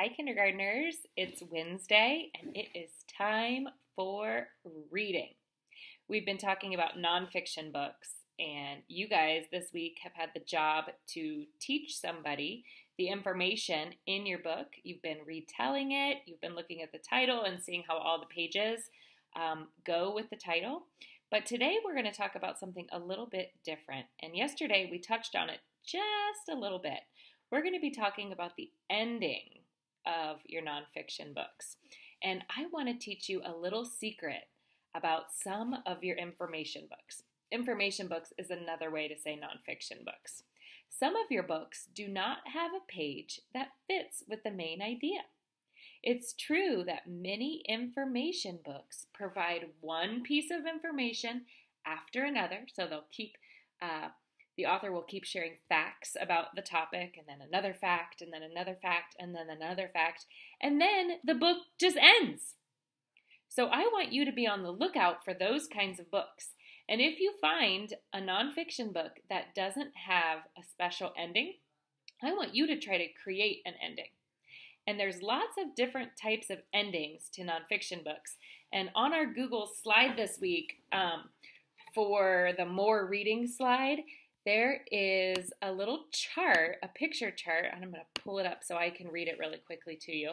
Hi, kindergartners. It's Wednesday and it is time for reading. We've been talking about nonfiction books, and you guys this week have had the job to teach somebody the information in your book. You've been retelling it, you've been looking at the title and seeing how all the pages go with the title. But today we're going to talk about something a little bit different. And yesterday we touched on it just a little bit. We're going to be talking about the ending of your nonfiction books. And I want to teach you a little secret about some of your information books. Information books is another way to say nonfiction books. Some of your books do not have a page that fits with the main idea. It's true that many information books provide one piece of information after another, so the author will keep sharing facts about the topic, and then another fact, and then another fact, and then another fact, and then the book just ends. So I want you to be on the lookout for those kinds of books. And if you find a nonfiction book that doesn't have a special ending, I want you to try to create an ending. And there's lots of different types of endings to nonfiction books. And on our Google slide this week, for the more reading slide, there is a little chart, a picture chart, and I'm going to pull it up so I can read it really quickly to you.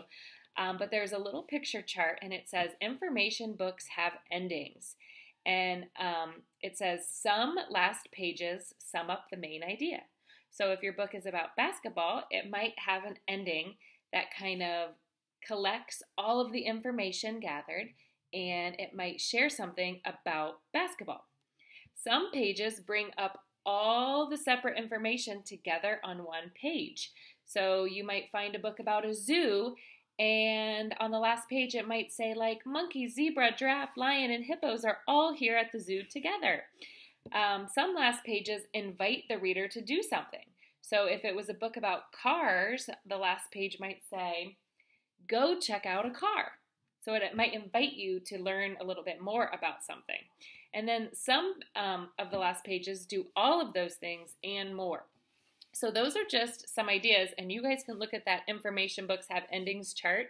But there's a little picture chart, and it says information books have endings. And it says some last pages sum up the main idea. So if your book is about basketball, it might have an ending that kind of collects all of the information gathered, and it might share something about basketball. Some pages bring up all the separate information together on one page. So you might find a book about a zoo, and on the last page it might say like monkey, zebra, giraffe, lion, and hippos are all here at the zoo together. Some last pages invite the reader to do something. So if it was a book about cars, the last page might say, go check out a car. So it might invite you to learn a little bit more about something. And then some of the last pages do all of those things and more. So those are just some ideas, and you guys can look at that information books have endings chart.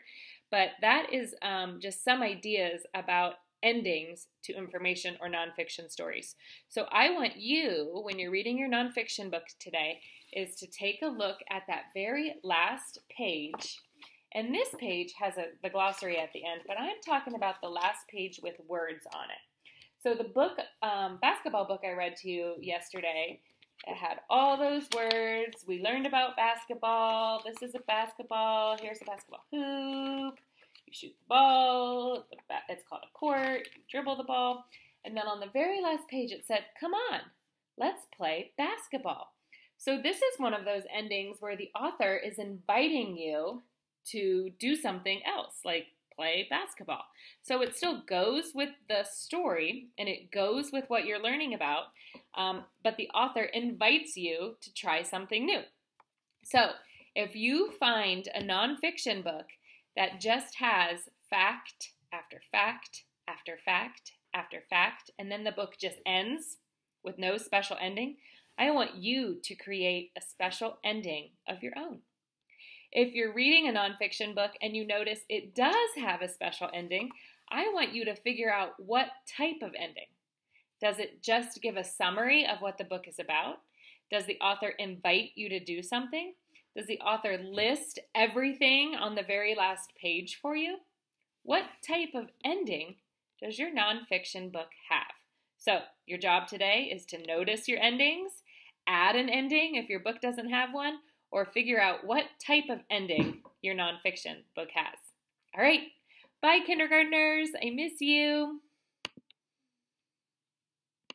But that is just some ideas about endings to information or nonfiction stories. So I want you, when you're reading your nonfiction book today, is to take a look at that very last page. And this page has the glossary at the end, but I'm talking about the last page with words on it. So the book, basketball book I read to you yesterday, it had all those words. We learned about basketball. This is a basketball. Here's a basketball hoop. You shoot the ball. It's called a court. You dribble the ball. And then on the very last page it said, come on, let's play basketball. So this is one of those endings where the author is inviting you to do something else, like play basketball. So it still goes with the story and it goes with what you're learning about, but the author invites you to try something new. So if you find a nonfiction book that just has fact after fact after fact after fact, and then the book just ends with no special ending, I want you to create a special ending of your own. If you're reading a nonfiction book and you notice it does have a special ending, I want you to figure out what type of ending. Does it just give a summary of what the book is about? Does the author invite you to do something? Does the author list everything on the very last page for you? What type of ending does your nonfiction book have? So your job today is to notice your endings, add an ending if your book doesn't have one, or figure out what type of ending your nonfiction book has. All right, bye kindergartners, I miss you.